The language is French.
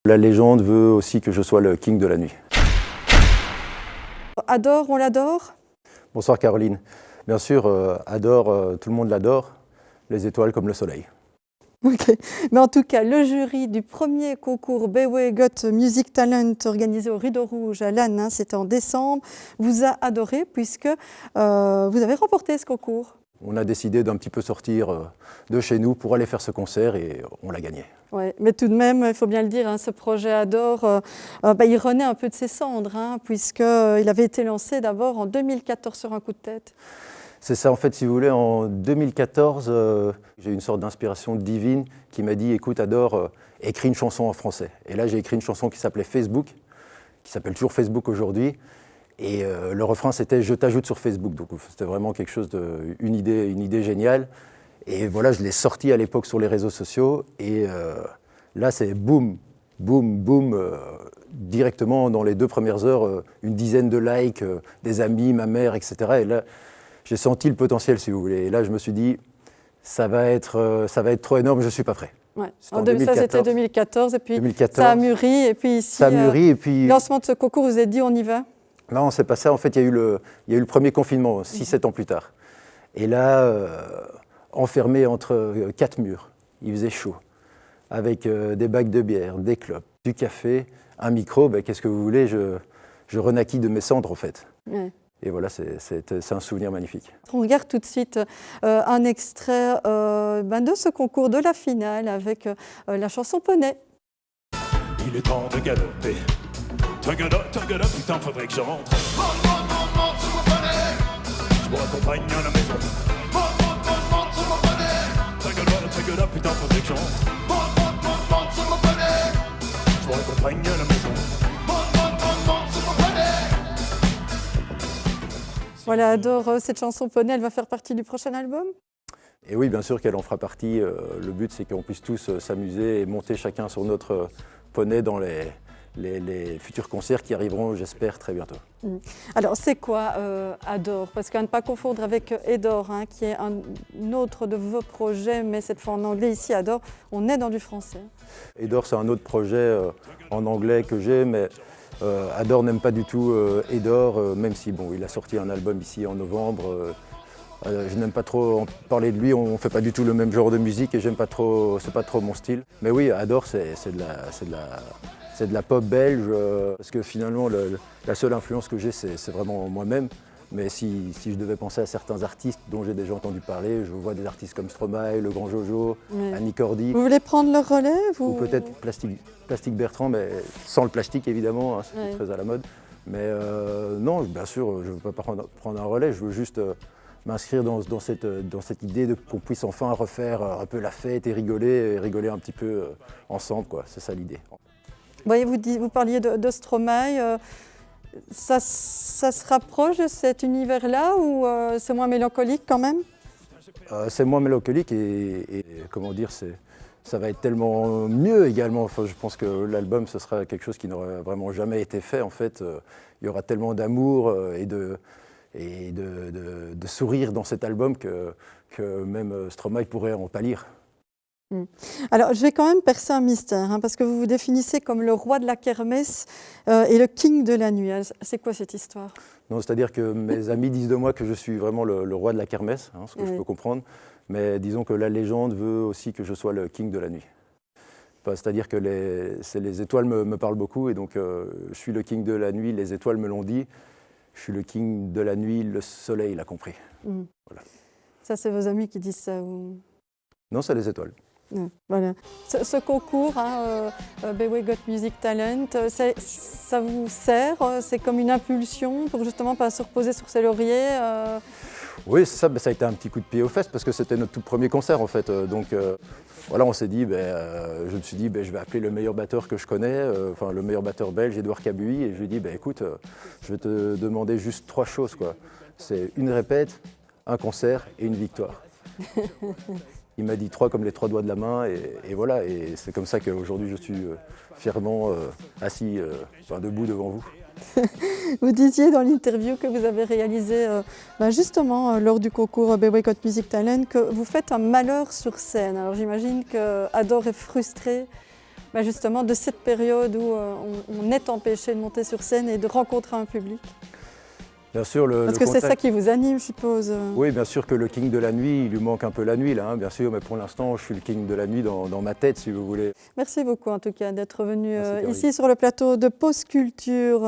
La légende veut aussi que je sois le king de la nuit. Adore, on l'adore? Bonsoir Caroline. Bien sûr, adore, tout le monde l'adore, les étoiles comme le soleil. Ok, mais en tout cas, le jury du premier concours Bewe Got Music Talent organisé au Rideau Rouge à Lannes, c'était en décembre, vous a adoré puisque vous avez remporté ce concours. On a décidé d'un petit peu sortir de chez nous pour aller faire ce concert et on l'a gagné. Ouais, mais tout de même, il faut bien le dire, ce projet Adore, il renaît un peu de ses cendres, puisqu'il avait été lancé d'abord en 2014 sur un coup de tête. C'est ça, en fait, si vous voulez, en 2014, j'ai eu une sorte d'inspiration divine qui m'a dit « Écoute, Adore, écris une chanson en français ». Et là, j'ai écrit une chanson qui s'appelait Facebook, qui s'appelle toujours Facebook aujourd'hui. Et le refrain, c'était « Je t'ajoute sur Facebook ». Donc c'était vraiment quelque chose une idée géniale. Et voilà, je l'ai sorti à l'époque sur les réseaux sociaux. Et là, c'est boum, boum, boum, directement dans les 2 premières heures, une dizaine de likes, des amis, ma mère, etc. Et là, j'ai senti le potentiel, si vous voulez. Et là, je me suis dit, ça va être trop énorme, je ne suis pas prêt. Ouais. Ça, c'était 2014, et puis 2014, ça a mûri. Et puis ici, ça a mûri, et puis... lancement de ce concours, vous avez dit, on y va? Non, c'est pas ça. En fait, il y a eu le premier confinement, 6-7 ans plus tard. Et là, enfermé entre 4 murs, il faisait chaud, avec des bacs de bière, des clopes, du café, un micro. Qu'est-ce que vous voulez, je renaquis de mes cendres, en fait. Ouais. Et voilà, c'est un souvenir magnifique. On regarde tout de suite un extrait de ce concours, de la finale, avec la chanson Poney. Il est temps de galoper. Tagada, putain, faudrait que je rentre. Monte sur mon poney. Je vous raccompagne à la maison. Monte sur mon poney. Tagada, putain, faudrait que je rentre. Monte sur mon poney. Je vous raccompagne à la maison. Monte sur mon poney. Voilà, Adore, cette chanson Poney, elle va faire partie du prochain album? Et oui, bien sûr qu'elle en fera partie. Le but, c'est qu'on puisse tous s'amuser et monter chacun sur notre poney dans les futurs concerts qui arriveront, j'espère, très bientôt. Alors, c'est quoi Adore? Parce qu'à ne pas confondre avec Edor, qui est un autre de vos projets, mais cette fois en anglais. Ici, Adore, on est dans du français. Edor, c'est un autre projet en anglais que j'ai, mais Adore n'aime pas du tout Edor, même si il a sorti un album ici en novembre. Je n'aime pas trop en parler de lui, on ne fait pas du tout le même genre de musique et j'aime pas trop, c'est pas trop mon style. Mais oui, Adore, c'est de la pop belge, parce que finalement, la seule influence que j'ai, c'est vraiment moi-même. Mais si je devais penser à certains artistes dont j'ai déjà entendu parler, je vois des artistes comme Stromae, Le Grand Jojo, Annie Cordy. Vous voulez prendre le relais ou peut-être Plastique Bertrand, mais sans le plastique évidemment, c'est très à la mode. Mais non, bien sûr, je ne veux pas prendre un relais, je veux juste m'inscrire dans cette idée qu'on puisse enfin refaire un peu la fête et rigoler un petit peu ensemble, quoi. C'est ça l'idée. Vous parliez de Stromae, ça se rapproche de cet univers-là ou c'est moins mélancolique quand même? C'est moins mélancolique et comment dire, ça va être tellement mieux également. Enfin, je pense que l'album, ce sera quelque chose qui n'aurait vraiment jamais été fait. En fait, il y aura tellement d'amour et de sourire dans cet album que même Stromae pourrait en pâlir. Alors, je vais quand même percer un mystère, parce que vous vous définissez comme le roi de la kermesse et le king de la nuit. C'est quoi cette histoire? Non, c'est-à-dire que mes amis disent de moi que je suis vraiment le roi de la kermesse, ce que je peux comprendre. Mais disons que la légende veut aussi que je sois le king de la nuit. C'est-à-dire que les étoiles me parlent beaucoup et donc je suis le king de la nuit, les étoiles me l'ont dit. Je suis le king de la nuit, le soleil l'a compris. Voilà. Ça, c'est vos amis qui disent ça ou... Non, c'est les étoiles. Voilà. Ce concours, Bewe Got Music Talent, ça vous sert? C'est comme une impulsion pour justement pas se reposer sur ses lauriers? Oui, c'est ça, ça a été un petit coup de pied aux fesses parce que c'était notre tout premier concert en fait. Donc voilà, on s'est dit, je me suis dit, je vais appeler le meilleur batteur que je connais, le meilleur batteur belge, Édouard Cabuy, et je lui ai dit, écoute, je vais te demander juste 3 choses, quoi. C'est une répète, un concert et une victoire. Il m'a dit 3 comme les 3 doigts de la main et voilà, et c'est comme ça qu'aujourd'hui je suis fièrement assis, debout devant vous. Vous disiez dans l'interview que vous avez réalisée justement lors du concours Bewe Got Music Talent que vous faites un malheur sur scène. Alors j'imagine que Adore est frustré justement de cette période où on est empêché de monter sur scène et de rencontrer un public? Bien sûr, Parce que c'est ça qui vous anime, je suppose. Oui, bien sûr que le king de la nuit, il lui manque un peu la nuit, là, hein, bien sûr, mais pour l'instant, je suis le king de la nuit dans ma tête, si vous voulez. Merci beaucoup, en tout cas, d'être venu Merci, Caroline. ici sur le plateau de Pause Culture.